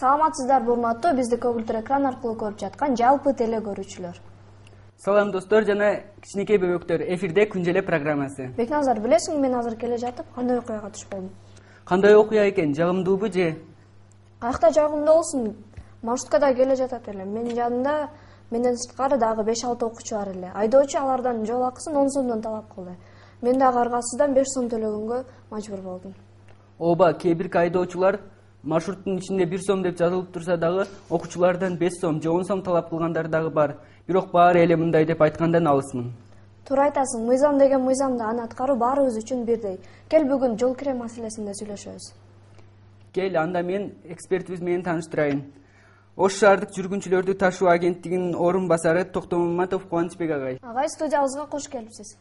Саламатсыздарбы урматтуу, бизди көгүлтүр экран аркылуу көрүп жаткан жалпы теле көрүүчүлөр. Салам достор жана кичинекей бөбөктөр, эфирде Күнжеле программасы. Бекназар, билесиңби, мен азыр келе жатып кандай окуяга туш болдум? Кандай окуя экен, жагымдуубу же? Каякта жагымдуу болсун, маршруткада келе жатат элем. Менин жанымда менден сырткары дагы 5-6 окуучу бар эле. Айдоочу алардан жол акысын 10 сомдон талап кылды. Мен дагы аргасыздан 5 сом төлөгөнгө мажбур болдум. Ооба, кээ бир айдоочулар маршруттун ичинде 1 сом деп жазылып турса дагы окуучулардан 5 сом же 10 сом талап кылгандар дагы бар. Бирок баары эле мындай деп айткандан алысмын. Туура айтасың, мыйзам деген мыйзамда, аны аткаруу баарыбыз үчүн бирдей. Кел бүгүн жол кире маселесинде сүйлөшөбүз. Кел, анда мен экспертибиз менен тааныштырайын. Ош шаардык жүргүнчүлөрдү ташуу агенттигинин орун басары Токтом Маматов Кубанычбек агай. Агай, студиябызга кош келипсиз.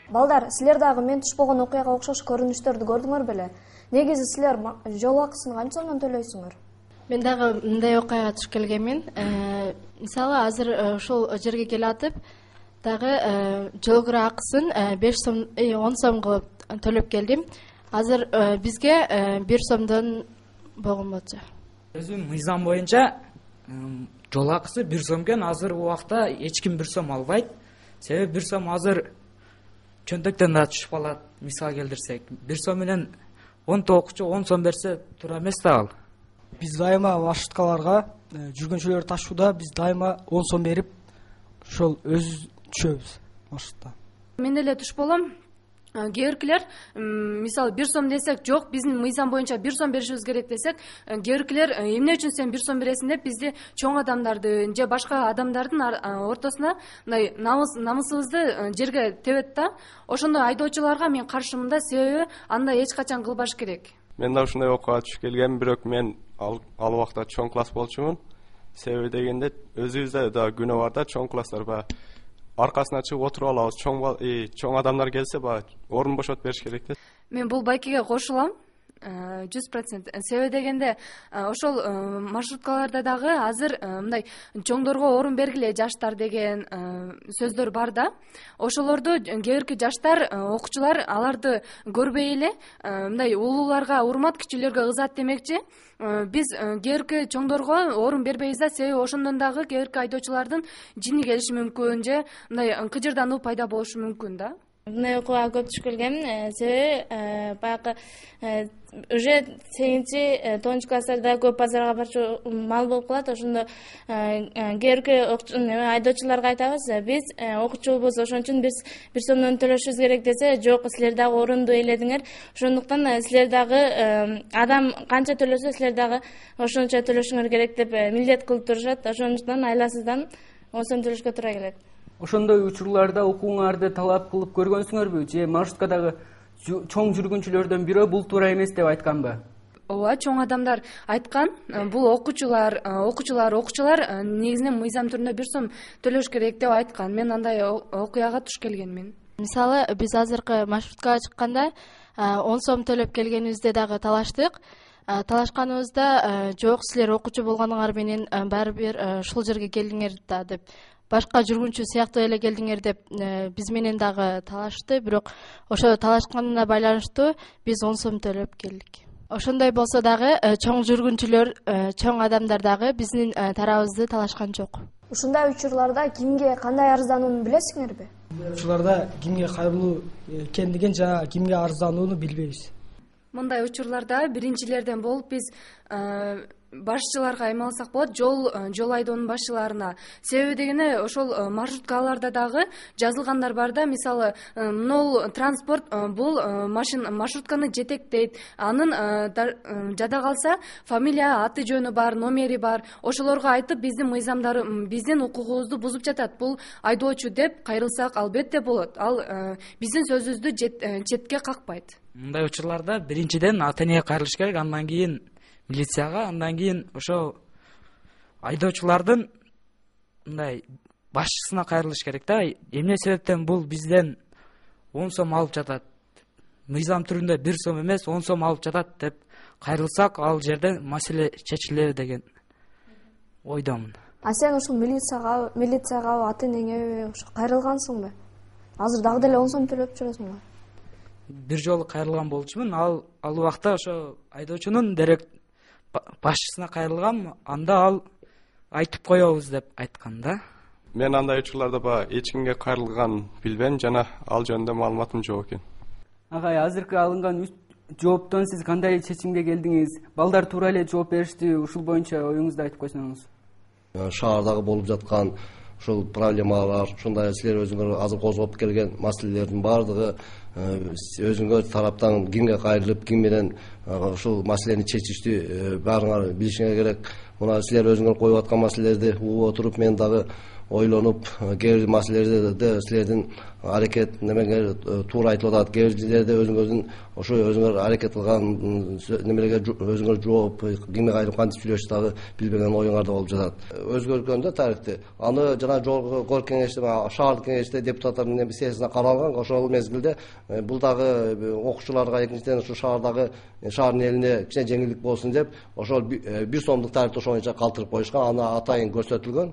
Балдар, силер дагы мен туш болгон окуяга окшош көрүнүштөрдү көрдүңөр беле? Негизи силер жол акысын канча сомдон төлөйсүңөр? Мен дагы мындай окуяга туш келгенмин. Мисалы, азыр ушул жерге келатып, дагы жол кирүү акысын 10 сом кылып төлөп келдим. Азыр бизге 1 сомдон болгон болчу. Өзүм мыйзам боюнча жол акысы 1 сом экен. Азыр убакта эч ким 1 сом албайт. Себеби 1 сом азыр чөнтөктөн да түшүп калат. Мисал келтирсек, 1 сом менен 10 окуучу 10 сом берсе туура эмес да ал. Биз дайыма маршруткаларга жүргүнчүлөр ташууда биз дайыма 10 сом берип, ошол өзүбүз түшөбүз маршрутта. Мен эле туш болом. Кээбиркилер, мисалы 1 сом десек, жок, биздин мыйзам боюнча 1 сом беришибиз керек десек, кээбиркилер эмне үчүн сен 1 сом бересиң деп бизди чоң адамдарды же башка адамдардын ортосуна мындай намысыбызды жерге тебет да. Ошондой айдоочуларга мен каршымын да, себеби андай эч качан кылбаш керек. Мен да ушундай окуяга түшүп келгем, бирок мен ал убакта чоң класс болчумун. Себеби дегенде өзүбүздө да күнөө бар да, чоң класстар баягы аркасына чыгып отуруп алабыз. Чоң адамдар келсе баягы орун бошотуп бериш керек да. Мен бул байкеге кошулам. 100%. Себеби дегенде ошол маршруткаларда дагы азыр мындай чоңдорго орун бергиле жаштар деген сөздөр бар да. Ошолорду кээбирки жаштар, окуучулар аларды көрбөй эле мындай улууларга урмат, кичүүлөргө ызат демекчи. Биз кээбирки чоңдорго орун бербейбиз да, себеби ошондон дагы кээбирки айдоочулардын жини келиши мүмкүн же мындай кыжырдануу пайда болушу мүмкүн да. Мындай окуяга көп түшүп келгем, себеби баягы уже 8-9 класстарда көп базарга барчу мал болуп калат. Ошондо кээбирки айдоочуларга айтабыз, биз окуучубуз, ошон үчүн биз 1 сомдон төлөшүбүз керек десе, жок, силер дагы орунду ээледиңер. Ошондуктан силер дагы адам канча төлөсө, силер дагы ошончо төлөшүңөр керек деп милдет кылып турушат. Ошондуктан айласыздан 10 сом төлөшкө туура келет. Ошондой учурларда окууңарды талап кылып көргөнсүңөрбү же маршруткадагы чоң жүргүнчүлөрдөн бирөө бул туура эмес деп айтканбы? Ооба, чоң адамдар айткан. Бул окуучулар негизинен мыйзам түрүндө 1 сом төлөш керек деп айткан. Мен андай окуяга туш келгенмин. Мисалы, биз азыркы маршруткага чыкканда 10 сом төлөп келгенибизде дагы талаштык. Талашканыбызда жок, силер окуучу болгонуңар менен баары бир ушул жерге келдиңер да деп, башка жүргүнчү сыяктуу эле келдиңер деп биз менен дагы талашты. Бирок ошо талашканына байланыштуу биз 10 сом төлөп келдик. Ошондой болсо дагы чоң жүргүнчүлөр, чоң адамдар дагы биздин тарабыбызды талашкан жок. Ушундай учурларда кимге кандай арызданууну билесиңерби? Учурларда кимге кайрылуу экендигин жана кимге арызданууну билбейбиз. Мындай учурларда биринчилерден болуп биз башчыларга аймалсак болот, жол айдоонун башчыларына. Себеби дегенде ошол маршруткаларда дагы жазылгандар бар да, мисалы, нол транспорт бул маршрутканы жетектейт. Анын жада калса фамилия, аты жөнү бар, номери бар. Ошолорго айтып, биздин мыйзамдары, биздин укугубузду бузуп жатат. Бул айдоочу деп кайрылсак албетте болот. Ал биздин сөзүбүздү четке какпайт. Мындай учурларда биринчиден ата энеге кайрылыш керек, андан кийин милицияга, андан кийин ошо айдоочулардын мындай башчысына кайрылыш керек да. Эмне себептен бул бизден 10 сом алып жатат, мыйзам түрүндө 1 сом эмес 10 сом алып жатат деп кайрылсак, ал жерден маселе чечилет деген ойдомун. А сен ушул милицияга ата энеңе кайрылгансыңбы? Азыр дагы деле 10 сом төлөп жүрөсүңбү? Бир жолу кайрылган болчумун. Ал убакта ошо айдоочунун дерек башчысына кайрылгам. Анда ал айтып коебуз деп айткан да. Мен андай учурларда баягы эч кимге кайрылганын билбейм жана ал жөнүндө маалыматым жок экен. Агай, азыркы алынган жооптон сиз кандай чечимге келдиңиз? Балдар туура эле жооп беришти? Ушул боюнча оюңузду айтып койсоңуз. Шаардагы болуп жаткан ушул проблемалар, ушундай силер өзүңөр азыр козгоп келген маселелердин баардыгы өзүңөр тараптан кимге кайрылып, ким менен ушул маселени чечишти баарыңар билишиңер керек. Мына силер өзүңөр коюп аткан маселелерди угуп отуруп, мен дагы ойлонуп, кээ бир маселелерде силердин аракет немеге туура айтылып атат, кээ бир жерлерде өзүңөрдүн ошо өзүңөр аракет кылган немелерге өзүңөр жооп, кимге кайрылып кантип сүйлөшүп дагы билбеген оюңарда болуп жатат. Өзгөргөндө тарихти аны жана жогорку кеңеште, шаардык кеңеште депутаттардын сессиясына каралган. Ошол мезгилде бул дагы окуучуларга, экинчиден ушу шаардын элине кичине жеңилдик болсун деп ошол 1 сомдук тарифти ошоңча калтырып коюшкан. Аны атайын көрсөтүлгөн.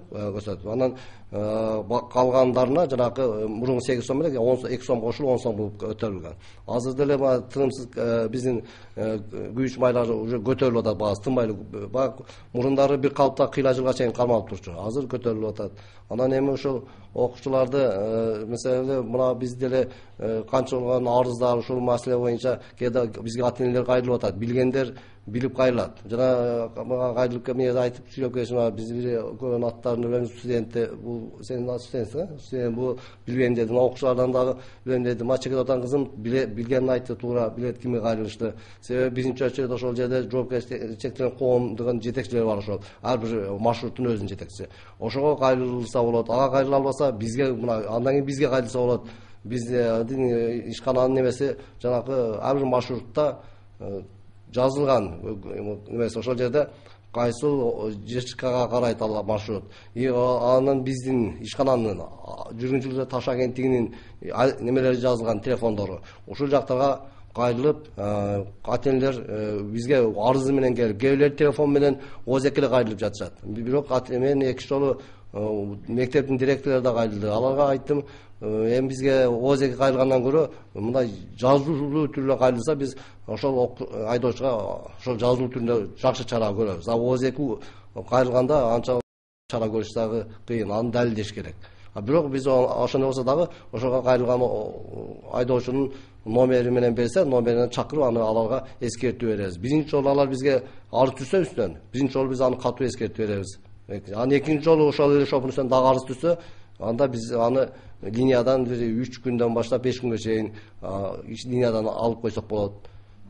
Анан калгандарына жанагы мурунку 8 сом менен 2 сом кошулуп 10 сом болуп көтөрүлгөн. Азыр деле тыгымсыз биздин күйүүч майлар уже көтөрүлүп атат, баасы тынбай. Мурундары бир калыпта кыйла жылга чейин кармалып турчу. Азыр көтөрүлүп атат. Анан эми ушул окуучуларды мисалы мына биз деле канчалыган арыздар ушул маселе боюнча кээде бизге ата энелер кайрылып атат. Билгендер билип кайрылат. Жана кайрылып эмне айтып сүйлөп келишиң, биз бир көбүн аттарын билебиз, студентте бул сенин студентсиң, сен бул билбейм дедиң, окуучулардан дагы билем дедим. Чекет отан кызым билгенин айтты, туура билет кимге кайрылышты. Себеби биринчи очередь ошол жерде жоопкерчиликке чектелген коомдун жетекчилери бар, ошол ар бир маршруттун өзүнүн жетекчиси. Ошого кайрылса болот, ага кайрыла албаса бизге мына андан кийин бизге кайрылса болот. Биздин ишкананын немеси жанагы ар бир маршрутта жазылган немеси, ошол жерде кайсыл ЖЧКга карайт ал маршрут. Анын биздин ишкананын жүргүнчүлөр таш агенттигинин немелери жазылган телефондору. Ушул жактарга кайрылып, ата энелер бизге арызы менен келип, кээ бирлер телефон менен ОЗК эле кайрылып жатышат. Бирок мен 2 жолу мектептин директорлору да кайрылды. Аларга айттым, эми бизге ОЗК кайрылгандан көрө мындай жазылуу түрүндө кайрылса биз ошол айдоочуга ошол жазылуу түрүндө жакшы чара көрөбүз. ОЗК кайрылганда анча чара көрүш дагы кыйын, аны далилдеш керек. Бирок биз ошондой болсо дагы ошого кайрылган айдоочунун номери менен берсе, номеринен чакырып аны аларга эскертүү беребиз. Биринчи жолу алар бизге арыз түшсө үстүнөн, биринчи жолу биз аны катуу эскертүү беребиз. Анан экинчи жолу ошол эле шопун үстүнөн дагы арыз түшсө, анда биз аны линиядан 3 күндөн баштап 5 күнгө чейин линиядан алып койсок болот.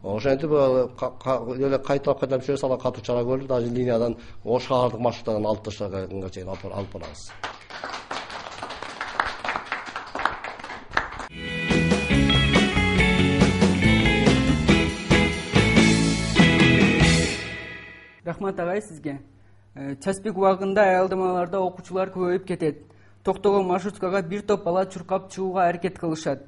Ошентип эле кайталап жүрөбүз, ала катуу чара көрүлүп, даже линиядан шаардык маршруттардан алып таштаганга чейин алып барабыз. Рахмат агай сизге. Часпик убагында аялдамаларда окуучулар көбөйүп кетет. Токтогон маршруткага бир топ бала чуркап чыгууга аракет кылышат.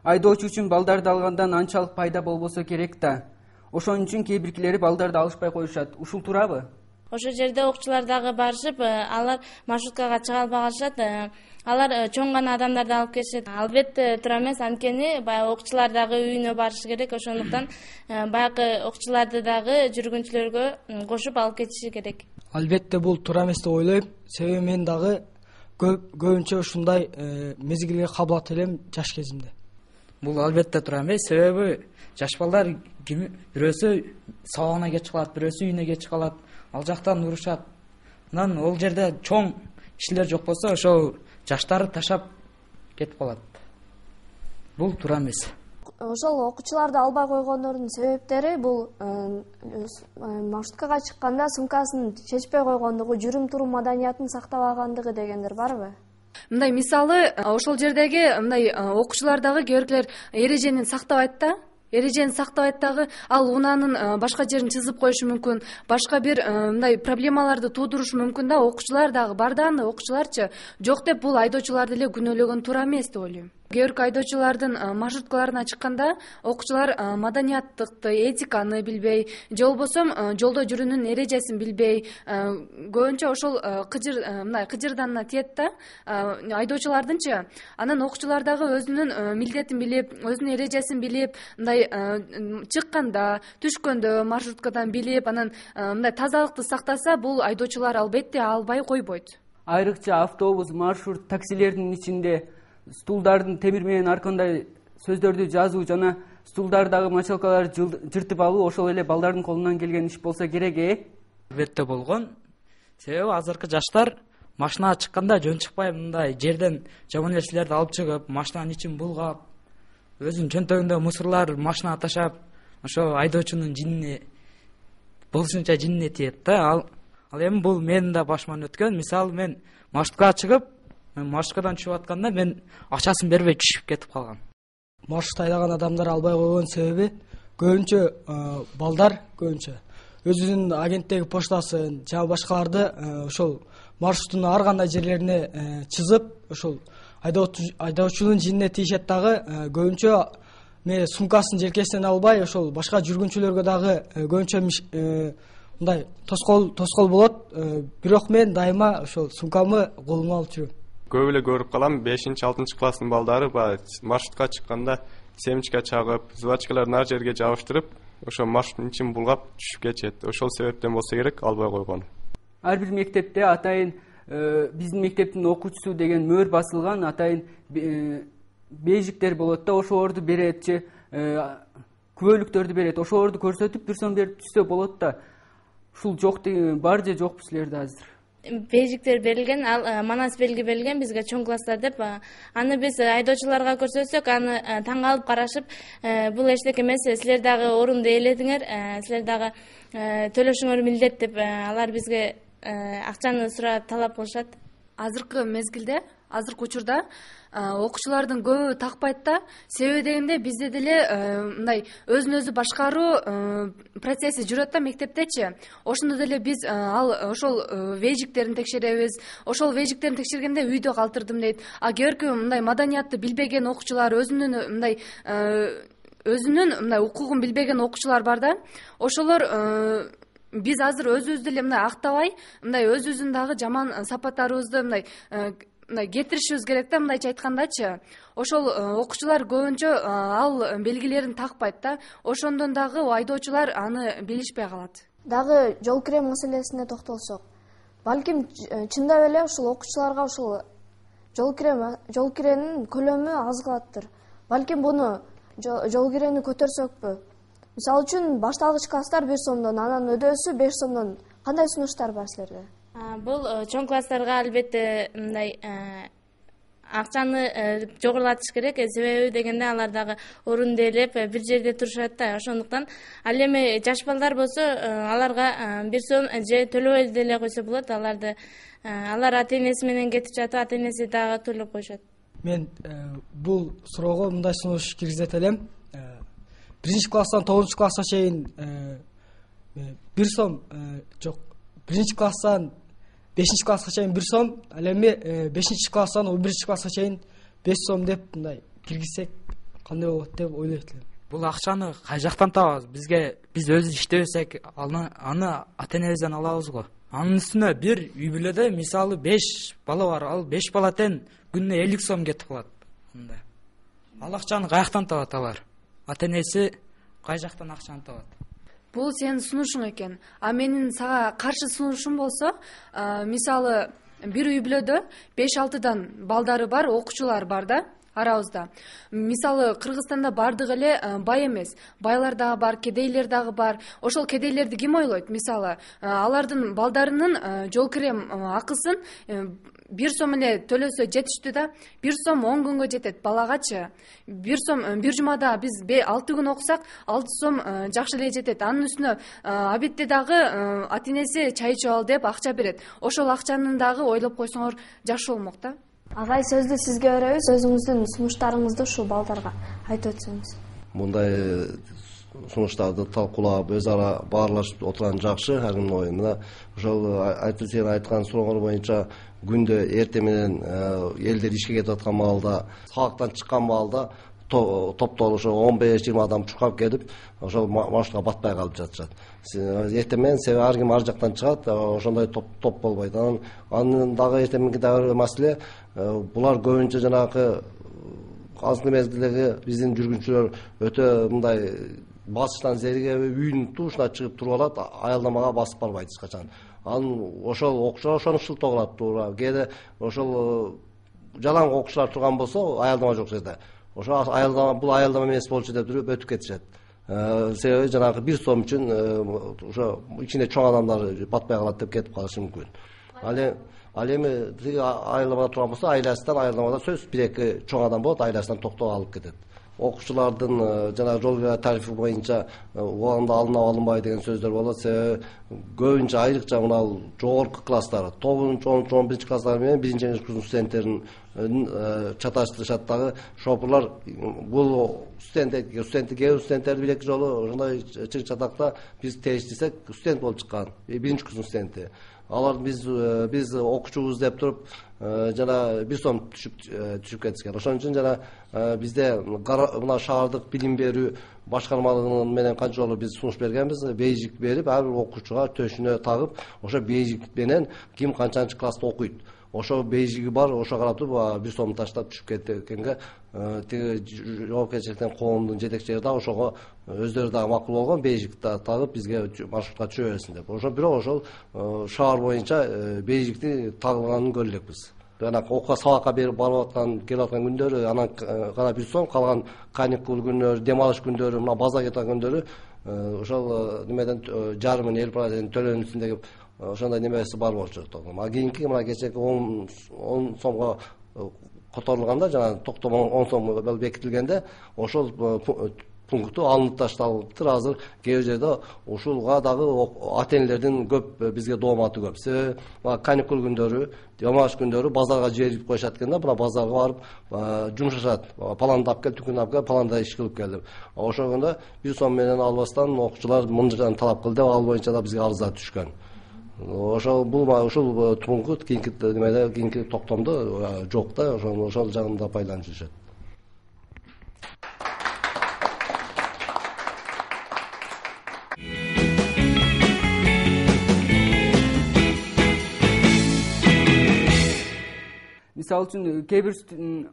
Айдоочу үчүн балдарды алгандан анчалык пайда болбосо керек да. Ошон үчүн кээ биркилери балдарды алышпай коюшат. Ушул туурабы? Ошол жерде окуучулар дагы барышып, алар маршруткага чыга албагашат. Алар чоң гана адамдарды алып келишет. Албетте туура эмес, анткени баягы окуучулар дагы үйүнө барышы керек. Ошондуктан баягы окуучуларды дагы жүргүнчүлөргө кошуп алып кетиши керек. Албетте бул туура эмес деп ойлойм. Себеби мен дагы көбүнчө ушундай мезгилге кабылат элем жаш кезимде. Бул албетте туура эмес, себеби жаш балдар бирөөсү сабагына кеч калат, бирөөсү үйүнө кеч калат, ал жактан урушат. Анан ол жерде чоң кишилер жок болсо, ошол жаштары ташап кетип калат. Бул туура эмес. Ошол окуучуларды албай койгондордун себептери бул маршруткага чыкканда сумкасын чечпей койгондугу, жүрүм турум маданиятын сактабагандыгы дегендер барбы? Мындай мисалы ошол жердеги мындай окуучулар дагы кээ биркилер эрежени сактабайт да. эрежени сактабайт дагы, ал унаанын башка жерин чызып коюшу мүмкүн, башка бир мындай проблемаларды туудурушу мүмкүн да. Окуучулар дагы бардыгында окуучуларчы жок деп бул айдоочуларды эле күнөөлөгөн туура эмес деп ойлойм. Кээ бирки айдоочулардын маршруткаларына чыкканда окуучулар маданияттыкты, этиканы билбей, же болбосо жолдо жүрүүнүн эрежесин билбей, көбүнчө ошол мындай кыжырданына тиет да айдоочулардынчы. Анан окуучулар дагы өзүнүн милдетин билип, өзүнүн эрежесин билип, мындай чыкканда, түшкөндө маршруткадан билип, анан мындай тазалыкты сактаса, бул айдоочулар албетте албай койбойт. Айрыкча автобус, маршрут, таксилердин ичинде стулдардын темир менен аркандай сөздөрдү жазуу жана стулдардагы мочалкаларды жыртып алуу ошол эле балдардын колунан келген иш болсо керек, Албетте болгон. Себеби азыркы жаштар машинага чыкканда жөн чыкпай мындай жерден жаман нерселерди алып чыгып, машинанын ичин булгап, өзүнүн чөнтөгүндө мусурлар машинага ташап, ошо айдоочунун жинине болушунча жинине тиет да. Ал эми бул менин да башыман өткөн. Мисалы мен маршруткага чыгып, маршруткадан түшүп атканда мен акчасын бербей түшүп кетип калгам. Маршрут айдаган адамдар албай койгон себеби көбүнчө балдар өзүнүн агенттеги поштасын жана башкаларды ошол маршруттун ар кандай жерлерине чызып, ошол айдоочунун жинине тийишет дагы. Көбүнчө сумкасын желкесинен албай, ошол башка жүргүнчүлөргө дагы көбүнчө мындай тоскоол болот. Бирок мен дайыма ошол сумкамы колума алып жүрөм. Көп эле көрүп калам, 5-6 класстын балдары маршрутка чыкканда семечка чагып, жвачкаларды ар жерге жабыштырып, ошо маршруттун ичин булгап түшүп кетишет. Ошол себептен болсо керек албай койгон. Ар бир мектепте атайын биздин мектептин окуучусу деген мөр басылган атайын бейжиктер болот да, ошолорду берет же күбөлүктөрдү берет. Ошолорду көрсөтүп бир сом берип түшсө болот да. Ушул жок деген бар же жокпу силерде азыр? Бейжиктер берилген, ал манас белги берилген бизге чоң класстар деп. Аны биз айдоочуларга көрсөтсөк, аны таң калып карашып, бул эчтеке эмес, силер дагы орунду ээледиңер, силер дагы төлөшүңөр милдет деп алар бизге акчаны сурап талап кылышат. Азыркы мезгилде, азыркы учурда окуучулардын көбү такпайт да. Себеби дегенде бизде деле мындай өзүн өзү башкаруу процесси жүрөт да мектептечи. Ошондо деле биз ошол вейжиктерин текшеребиз. Ошол вейжиктерин текшергенде үйдө калтырдым дейт. Кээ бирки мындай маданиятты билбеген окуучулар, өзүнүн мындай укугун билбеген окуучулар бар да. Ошолор биз азыр өзүбүздү деле мындай актабай, мындай өзүбүздүн дагы жаман сапаттарыбызды мындай кетиришибиз керек да. Мындайча айткандачы, ошол окуучулар көбүнчө ал белгилерин такпайт да. Ошондон дагы айдоочулар аны билишпей калат. Дагы жол кире маселесине токтолсок, балким чындап эле ушул окуучуларга ушул жол киренин көлөмү аз калаттыр. Балким буну жол кирени көтөрсөкпү? Мисалы үчүн башталгыч класстар 1 сомдон, анан өдөөсү 5 сомдон. Кандай сунуштар бар силерде? Бул чоң класстарга албетте мындай акчаны жогорулатыш керек. Себеби дегенде алар дагы орунду ээлеп бир жерде турушат да. Ошондуктан ал эми жаш балдар болсо аларга 1 сом же төлөбөй деле койсо болот. Алар ата-энеси менен кетип жатып, ата-энеси дагы төлөп коюшат. Мен бул суроого мындай сунуш киргизет элем. 1 класстан 9 класска чейин 1 сом жок. 1 класстан 5 класска чейин 1 сом, ал эми 5 класстан 11 класска чейин 5 сом деп мындай киргизсек кандай болот деп ойлойт элем. Бул акчаны кай жактан табабыз? Биз өзү иштебесек, аны ата-энебизден алабыз го. Анын үстүнө бир үй бүлөдө мисалы 5 бала бар, ал 5 бала тең күнүнө 50 сом кетип калат. Ал акчаны каяктан табат алар? Ата-энеси кай жактан акчаны табат? Бул сенин сунушуң экен. Менин сага каршы сунушум болсо, мисалы бир үй бүлөдө 5-6 балдары бар, окуучулар бар да арабызда. Мисалы Кыргызстанда бардык эле бай эмес. Байлар дагы бар, кедейлер дагы бар. Ошол кедейлерди ким ойлойт? Мисалы алардын балдарынын жол кире акысын 1 сом эле төлөсө жетиштүү да. 1 сом 10 күнгө жетет балагачы. 1 сом бир жумада биз 6 күн окусак 6 сом жакшы эле жетет. Анын үстүнө абитте дагы ата-энеси чай ичип ал деп акча берет. Ошол акчаны дагы ойлоп койсоңор жакшы болмок да. Агай, сөздү сизге беребиз. Өзүңүздүн сунуштарыңызды ушул балдарга айтып өтсөңүз. мындай сунуштарды талкуулап өз ара баарлашып отурган жакшы ар кимдин ою. Мына ошол сен айткан сурооңор боюнча күндө эртең менен элдер ишке кетип аткан маалда, сабактан чыккан маалда топтолуп ошо 15-20 адам чуркап келип ошол маршрутка батпай калып жатышат. Эртең менен себеби ар ким ар жактан чыгат, ошондой топ болбойт. Анын дагы эртең мененки дагы маселе, булар көбүнчө жанагы азыркы мезгилдеги биздин жүргүнчүлөр өтө мындай басыштан зеригебей үйүнүн туушуна чыгып туруп алат, аялдамага басып барбайт эч качан. Анын ошол окуучулар ошону шылтоо кылат туура. Кээде ошол жалаң окуучулар турган болсо, аялдама жок жерде. Ошо аялдама бул аялдама эмес болчу деп туруп өтүп кетишет. Себеби жанагы 1 сом үчүн ошо ичинде чоң адамдар батпай калат деп кетип калышы мүмкүн. Ал эми тиги аялдамада турган болсо, айласынан аялдамада сөз 1-2 чоң адам болот, айласынан токтоп алып кетет. Окуучулардын жана жол тарифи боюнча убагында алынып алынбай деген сөздөр болот. Себеби көбүнчө айрыкча мына жогорку класстар, 9-11 класстар менен 1-курстун студенттерин чаташтырышат дагы. Шопурлар бул кээ студенттерди бир-эки жолу ошондой чыгык чатакта биз тештисек студент болуп чыккан, 1-курстун студенти. Алар биз окуучубуз деп туруп жана 1 сом түшүп кетишкен. Ошон үчүн жана бизде мына шаардык билим берүү башкармалыгынын менен канча жолу биз сунуш бергенбиз, бейжик берип, ар бир окуучуга төшүнө тагып, ошо бейжик менен ким канчанчы класста окуйт, ошо бейжиги бар, ошо карап туруп 1 сом таштап түшүп кеткенге тиги жоопкерчиликтен коомдун жетекчилери да ошого өздөрү дагы макул болгон, бейжик тагып бизге маршрутка түшө берсин деп. Ошо бирок ошол шаар боюнча бейжикти тагылганын көрө элекпиз. Жана окууга сабакка берип барып аткан, келип аткан күндөрү анан гана 1 сом, калган каникул күндөрү, дем алыш күндөрү, мына базарга кеткен күндөрү ошол немеден жарымын эл процентин төлөнүсүн деп ошондой немеси бар болчу. А кийинки мына кечээки 10 сомго которулганда, жана токтом 10 сом бекитилгенде ошол пунктту алынып ташталыптыр. Азыр кээ бир жерде ушулга дагы ата-энелердин көп бизге дооматы көп. Себеби каникул күндөрү, демалыш күндөрү базарга жиберип коюшат экен да, мына базарга барып жумшашат. Паландап кел, түкүндап кел, паланда иш кылып кел деп. Ошондо 1 сом менен албастан окуучулар мындан талап кылды деп, ал боюнча да бизге арыздар түшкөн. Ошол ушул пункт кийинки немеде, кийинки токтомдо жок да, ошол жагында пайдаланып жүрүшөт. Мисалы үчүн кээ бир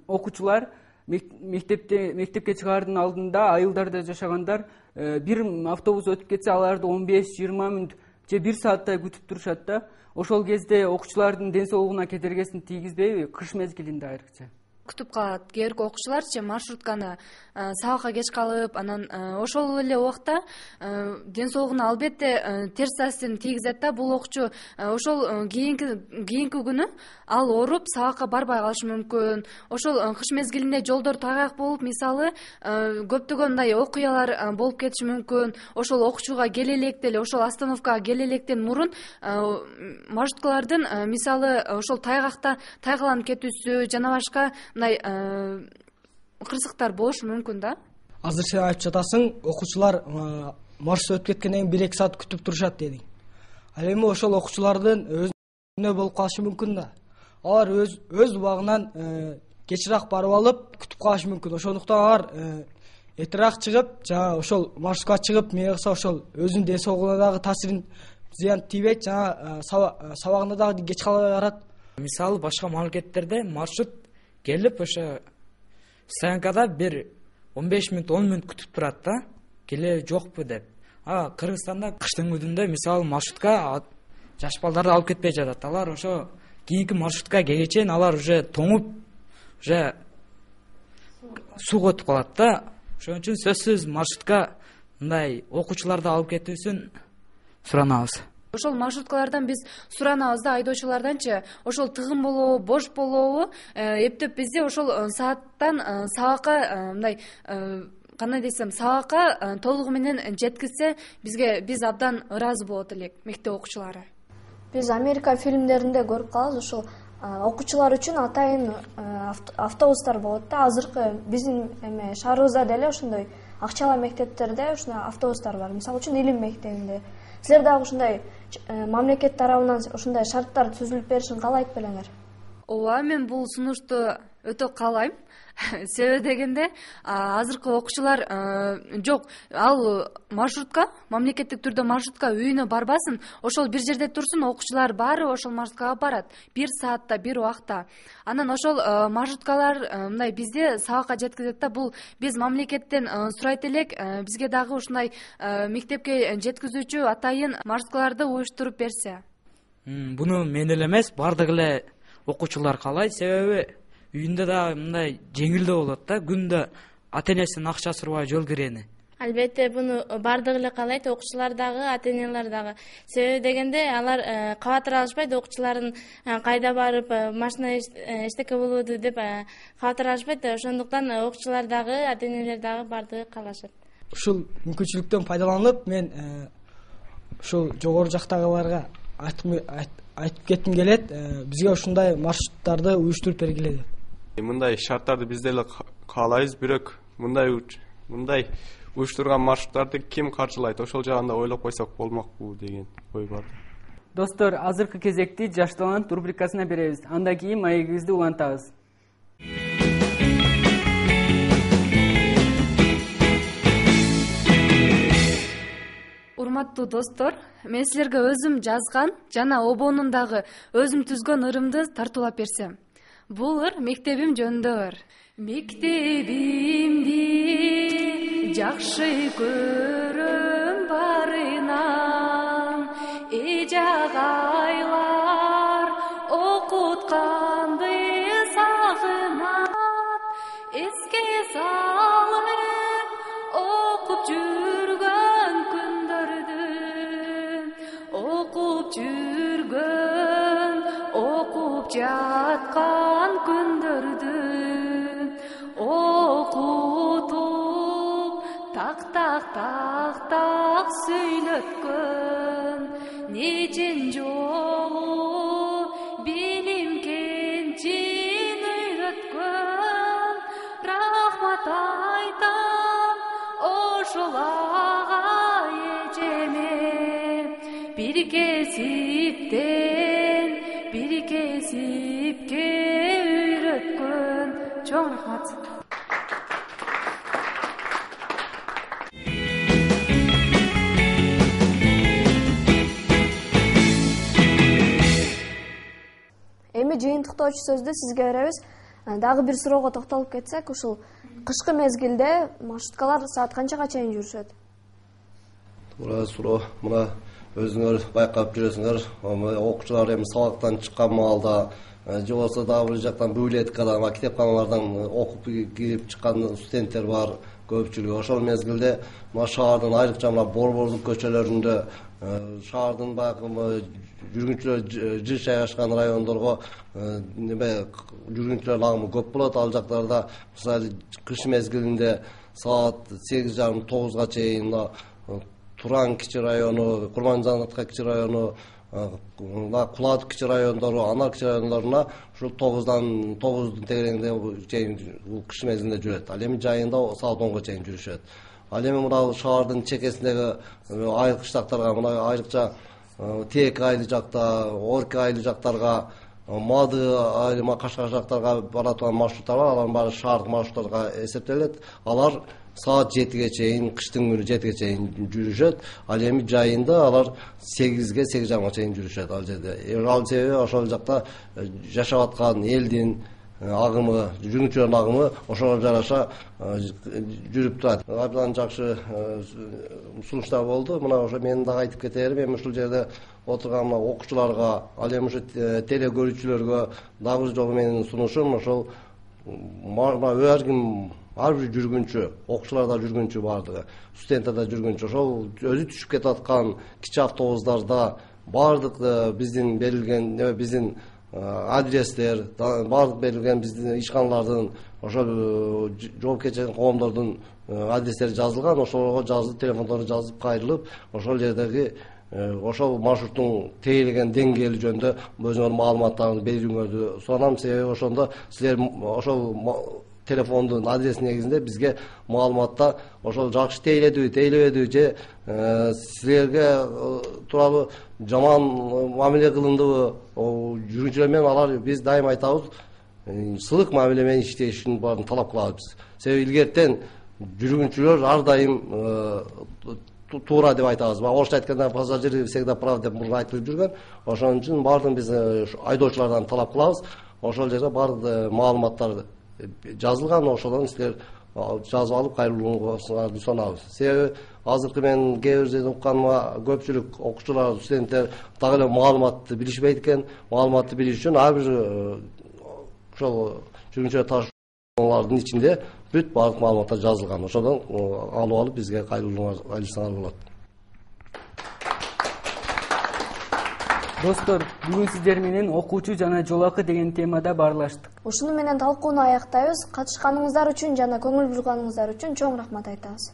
окуучулар мектепке чыгаардын алдында айылдарда жашагандар бир автобус өтүп кетсе, аларды 15-20 мүнөт же 1 сааттай күтүп турушат да. Ошол кезде окуучулардын ден соолугуна кедергесин тийгизбейби, кыш мезгилинде айрыкча? Күтүп калат. Кээки окуучуларчы маршрутканы сабакка кеч калып, анан ошол эле убакта ден соолугуна албетте терс таасирин тийгизет да. Бул окуучу ошол кийинки күнү ал ооруп сабакка барбай калышы мүмкүн. Ошол кыш мезгилинде жолдор тайгак болуп, мисалы көптөгөн мындай окуялар болуп кетиши мүмкүн. Ошол окуучуга келе электе эле, ошол остановкага келе электен мурун маршруткалардын мисалы ошол тайгаланып кетүүсү жана башка мындай кырсыктар болушу мүмкүн да. Азыр сен айтып жатасың, окуучулар маршрут өтүп кеткенден 1-2 саат күтүп турушат дедиң. Ал эми ошол окуучулардын өзүнө болуп калышы мүмкүн да. Алар өз убагынан кечирээк барып алып күтүп калышы мүмкүн. Ошондуктан алар эртерээк чыгып, жана ошол маршрутка чыгып, эмне кылса ошол өзүнүн ден соолугуна дагы таасирин зыян тийбейт, жана сабагына дагы кеч калбай барат. Мисалы башка мамлекеттерде маршрут келип ошо стоянкада бир 15 мүнөт 10 мүнөт күтүп турат да, келе жокпу деп. Кыргызстанда кыштын күнүндө мисалы маршрутка жаш балдарды алып кетпей жатат. Алар ошо кийинки маршрутка келгече алар уже тоңуп, уже сууга өтүп калат да. Ошон үчүн сөзсүз маршрутка мындай окуучуларды алып кетүүсүн суранабыз. Ошол маршруткалардан биз суранабыз да, айдоочуларданчы ошол тыгын болобу, бош болобу эптеп бизде ошол сааттан сабакка мындай кандай десем, сабакка толугу менен жеткизсе, биз абдан ыраазы болот элек, мектеп окуучулары. Биз Америка фильмдеринде көрүп калабыз, ошол окуучулар үчүн атайын автобустар болот да. Азыркы биздин шаарыбызда деле ошондой акчалуу мектептерде ушундай автобустар бар. Мисалы үчүн Илим мектебинде. Силер дагы ушундай мамлекет тарабынан ушундай шарттар түзүлүп беришин каалайт белеңер? Ооба, мен бул сунушту өтө каалайм. Себеби дегенде азыркы окуучулар жок, ал маршрутка, мамлекеттик түрдө маршрутка үйүнө барбасын, ошол бир жерде турсун, окуучулар баары ошол маршруткага барат. 1 саатта, 1 убакта. Анан ошол маршруткалар мындай бизде сабакка жеткизет да, бул биз мамлекеттен сурайт элек, бизге дагы ушундай мектепке жеткизүүчү атайын маршруткаларды уюштуруп берсе. Буну мен эле эмес, бардык эле окуучулар каалайт, себеби үйүндө да мындай жеңилдөө болот да, күндө ата-энесинин акчасы урбай жол кирени. Албетте буну бардыгы эле каалайт, окуучулар дагы, ата-энелер дагы. Себеби дегенде алар кабатыр алышпайт, окуучулардын кайда барып машина эчтеке болуду деп кабатыр алышпайт. Ошондуктан окуучулар дагы, ата-энелер дагы бардыгы каалашат. Ушул мүмкүнчүлүктөн пайдаланып, мен ушул жогору жактагыларга айтып кетким келет, бизге ушундай маршруттарды уюштуруп бергиле деп. Мындай шарттарды биз деле каалайбыз, бирок мындай уюштурган маршруттарды ким каржылайт, ошол жагында ойлоп койсок болмокпу деген ой бар. Достор, азыркы кезекти Жаш талант рубрикасына беребиз. Андан кийин маегибизди улантабыз. Урматтуу достор, мен силерге өзүм жазган жана обонун дагы өзүм түзгөн ырымды тартуулап берсем. Бул ыр мектебим жөнүндө ыр. Мектебимди жакшы көрөм барынан, эжагайлар окутканды сагынат, эске салып окуп жүргөн күндөрдү, окуп жүргөн, окуп жаткан күндөрдү, окутуп так сүйлөткөн, нечен жолу билим кенчин үйрөткөн, рахмат айтам ошол ага эжеме, бир кесипке үйрөткөн. Чоң рахмат. Эми жыйынтыктоочу сөздү сизге беребиз. Дагы бир суроого токтолуп кетсек, ушул кышкы мезгилде маршруткалар саат канчага чейин жүрүшөт? Туура суроо. Мына өзүңөр байкап жүрөсүңөр, окуучулар эми сабактан чыккан маалда же болбосо дагы бир жактан библиотекадан, китепканалардан окуп кирип чыккан студенттер бар көпчүлүгү. Ошол мезгилде мына шаардын айрыкча мына Борборлук көчөлөрүндө, шаардын баягы жүргүнчүлөр жыш жайгашкан райондорго жүргүнчүлөр агымы көп болот. Ал жактарда мисалы кыш мезгилинде саат 8:30-9га чейин Туран кичи району, Курманжанатка кичи району, Кулат кичи райондору, Анар кичи райондоруна ушул 9-дан 9 тегерегинде чейин кыш мезгилинде жүрөт. Ал эми жайында саат 10га чейин жүрүшөт. Ал эми мына шаардын чекесиндеги айыл кыштактарга, мына айрыкча Тек айыл жакта, Орке айыл жактарга, Мады айыл, Кашкар жактарга бара турган маршруттар бар. Алардын баары шаардык маршруттарга эсептелет. Алар саат 7ге чейин, кыштын күнү 7ге чейин жүрүшөт. Ал эми жайында алар 8ге 8:30га чейин жүрүшөт ал жерде. Ал себеби ошол жакта жашап аткан элдин агымы, жүргүнчүлөрдүн агымы ошого жараша жүрүп турат. Абдан жакшы сунуштар болду. Мына ошо мен дагы айтып кетерим, эми ушул жерде отурган окуучуларга, ал эми ушу теле көрүүчүлөргө дагы бир жолу менин сунушум ошол ар бир жүргүнчү, окуучулар да жүргүнчү бардыгы, студенттер да жүргүнчү. Ошол өзү түшүп кетип аткан кичи автобустарда бардык биздин берилген биздин адрестер, бардык берилген биздин ишканалардын, ошол жоопкерчилик коомдордун адрестери жазылган. Ошолго жазып, телефондору жазып кайрылып, ошол жердеги ошол маршруттун тейлеген деңгээли жөнүндө өзүңөр маалыматтарды берүүңөрдү суранам. Себеби ошондо силер ошол телефондун адреси негизинде бизге маалыматта ошол жакшы тейледиби тейлебедиби же силерге тууралуу жаман мамиле кылындыбы жүргүнчүлөр менен алар биз дайым айтабыз сылык мамиле менен иштешин баарын талап кылабыз. Себеби илгертен жүргүнчүлөр ар дайым туура деп айтабыз. Орусча айтканда пассажиры всегда прав деп мурда айтылып жүргөн. Ошон үчүн баардыгын биз айдоочулардан талап кылабыз. Ошол жерде баардык маалыматтар жазылган, ошодон силер жазып алып кайрылууңузду sunабыз. Себеби азыркы мен кээ бир жерде укканыма көпчүлүк окуучулар, студенттер так эле маалыматты билишпейт экен. Маалыматты билиш үчүн ар бир ошол жүргүнчүлөр ташуулардын ичинде бүт баардык маалыматтар жазылган. Ошодон алып бизге кайрылсаңар болот. Достор, бүгүн сиздер менен окуучу жана жол акы деген темада баарлаштык. Ушуну менен талкууну аяктайбыз. Катышканыңыздар үчүн жана көңүл бурганыңыздар үчүн чоң рахмат айтабыз.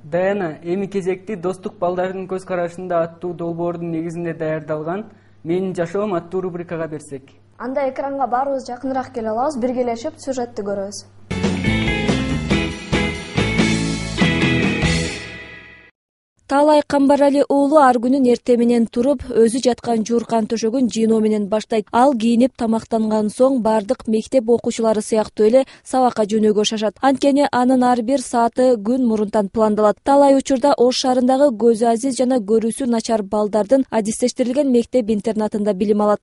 Даяна, эми кезекти достук балдардын көз карашында аттуу долбоордун негизинде даярдалган Менин жашоом аттуу рубрикага берсек. Анда экранга баарыбыз жакыныраак келе алабыз, биргелешип сюжетти көрөбүз. Таалай Камбарали уулу ар күнүн эрте менен туруп, өзү жаткан жууркан төшөгүн жыйноо менен баштайт. Ал кийинип тамактанган соң бардык мектеп окуучулары сыяктуу эле сабакка жөнөөгө шашат. Анткени анын ар бир сааты күн мурунтан пландалат. Талай учурда Ош шаарындагы көзү азиз жана көрүүсү начар балдардын адистештирилген мектеп интернатында билим алат.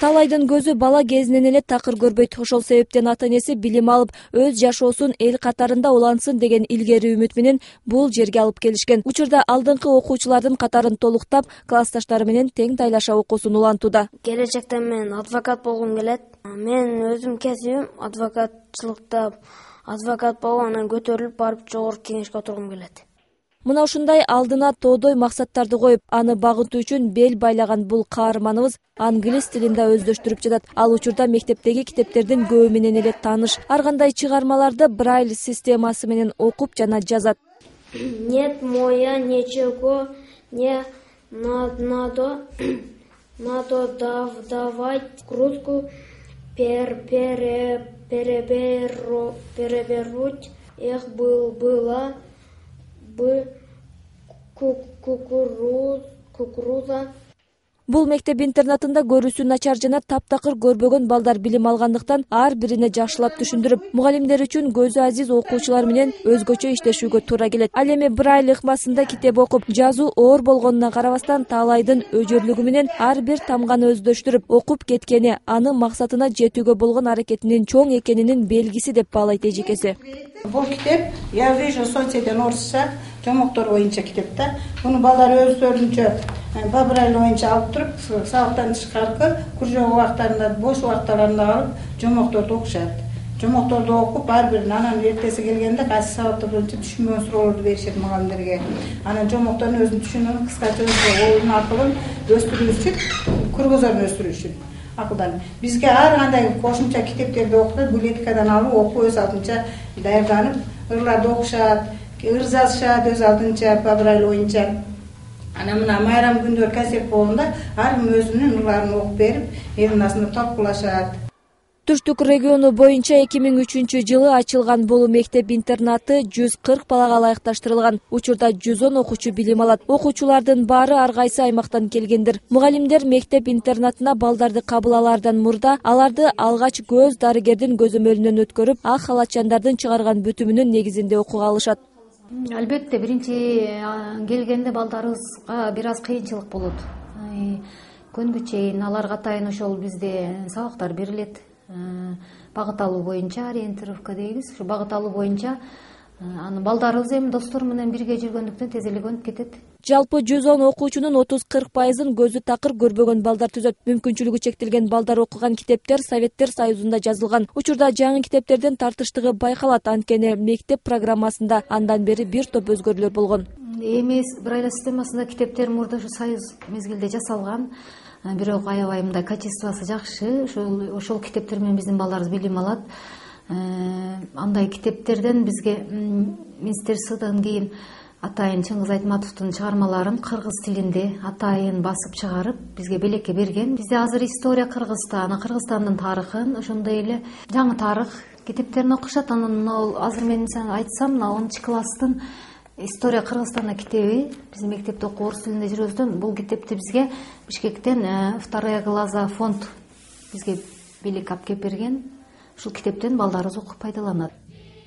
Талайдын көзү бала кезинен эле такыр көрбөйт. Ошол себептен ата-энеси билим алып, өз жашоосун эл катарында улансын деген илгери үмүт менен бул жерге алып келишкен. Учурда алдыңкы окуучулардын катарын толуктап, классташтары менен тең тайлаша окуусун улантууда. Келечекте мен адвокат болгум келет. Мен өзүм кесибим адвокатчылыкта адвокат болуп, анан көтөрүлүп барып жогорку кеңешке отургум келет. Мына ушундай алдына тоодой максаттарды коюп, аны багынтуу үчүн бел байлаган бул каарманыбыз англис тилинде өздөштүрүп жатат. Ал учурда мектептеги китептердин көбү менен эле тааныш. Ар кандай чыгармаларды Брайль системасы менен окуп жана жазат. Нет моя ничего не надо давать кружку перевернуть. Эх, была бы кукуруза. Бул мектеп интернатында көрүүсү начар жана таптакыр көрбөгөн балдар билим алгандыктан ар бирине жакшылап түшүндүрүп, мугалимдер үчүн көзү азиз окуучулар менен өзгөчө иштешүүгө туура келет. Ал эми Брайль ыкмасында китеп окуп, жазуу оор болгонуна карабастан Таалайдын өжөрлүгү менен ар бир тамганы өздөштүрүп окуп кеткени аны максатына жетүүгө болгон аракетинин чоң экенинин белгиси деп баалайт эжекеси. Бул китеп, я вижу соцсетен орусча, жомоктор боюнча китеп да. Буну балдар өздөрүнчө по Брайль боюнча алып туруп, сабактан тышкаркы кружок убактарында, бош убактарында алып, жомокторду окушат. Жомокторду окуп, ар бирин анан эртеси келгенде кайсы сабакта боюнча түшүнбөгөн суроолорду беришет мугалимдерге. Анан жомоктордун өзүн түшүнүүнү кыскача оюн аркылуу өстүрүү үчүн, кыргызчаны өстүрүү үчүн. Акылдан бизге ар кандай кошумча китептерди окутат, библиотекадан алып окуп өз алдынча даярданып, ырларды окушат, ыр жазышат өз алдынча по Брайль боюнча. Анан мына майрам күндөр концерт болгондо ар ким өзүнүн ырларын окуп берип, элдин арасында талкуулашат. Түштүк региону боюнча 2003 жылы ачылган бул мектеп интернаты 140 балага ылайыкташтырылган. Учурда 110 окуучу билим алат. Окуучулардын баары ар кайсы аймактан келгендир. Мугалимдер мектеп интернатына балдарды кабыл алаардан мурда аларды алгач көз дарыгердин көзөмөлүнөн өткөрүп, ак халатчандардын чыгарган бүтүмүнүн негизинде окууга алышат. Албетте биринчи келгенде балдарыбызга бир аз кыйынчылык болот. Күнгө чейин аларга атайын ошол бизде сабактар берилет. Багыт алуу боюнча ориентировка дейбиз. Ушу багыт алуу боюнча аны балдарыбыз эми достор менен бирге жүргөндүктөн тез эле көнүп кетет. Жалпы 110 окуучунун 30-40% көзү такыр көрбөгөн балдар түзөт. Мүмкүнчүлүгү чектелген балдар окуган китептер Советтер Союзунда жазылган. Учурда жаңы китептердин тартыштыгы байкалат, анткени мектеп программасында андан бери бир топ өзгөрүүлөр болгон. Эми Брайль системасында китептер мурда ушу Союз мезгилде жасалган. бирок аябай мындай качествосы жакшы. Ошол китептер менен биздин балдарыбыз билим алат. Андай китептерден бизге министерстводон кийин атайын Чыңгыз Айтматовдун чыгармаларын кыргыз тилинде атайын басып чыгарып бизге белекке берген. Бизде азыр история Кыргызстан, Кыргызстандын тарыхын, ошондой эле жаңы тарых китептерин окушат. Анан азыр мен айтсам, 10 класстын история Кыргызстанда китеби биздин мектепте окуп орус тилинде жүрөбүздөн бул китепти бизге Бишкектен Вторая глаза фонд бизге белек алып келип берген. Ушул китептен балдарыбыз окуп пайдаланат.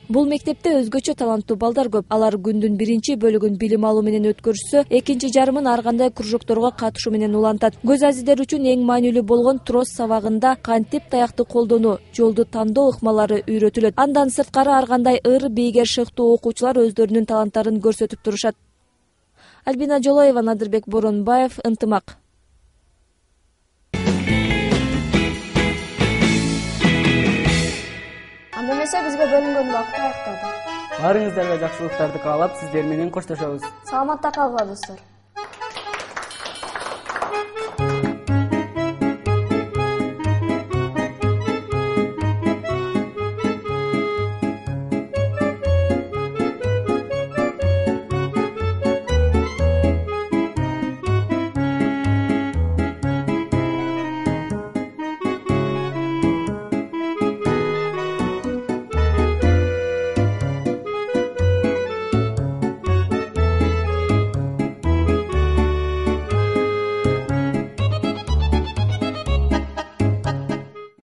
Бул мектепте өзгөчө таланттуу балдар көп. Алар күндүн биринчи бөлүгүн билим алуу менен өткөрүшсө, экинчи жарымын ар кандай кружокторго катышуу менен улантат. Көз азиздер үчүн эң маанилүү болгон трос сабагында кантип таякты колдонуу, жолду тандоо ыкмалары үйрөтүлөт. Андан сырткары ар кандай ыр, бийгер, шыктуу окуучулар өздөрүнүн таланттарын көрсөтүп турушат. Альбина Жолоева, Надырбек Боронбаев, Ынтымак. Анда эмесе бизге бөлүнгөн убакыт аякталды. Баарыңыздарга жакшылыктарды каалап, сиздер менен коштошобуз. Саламатта калгыла достор.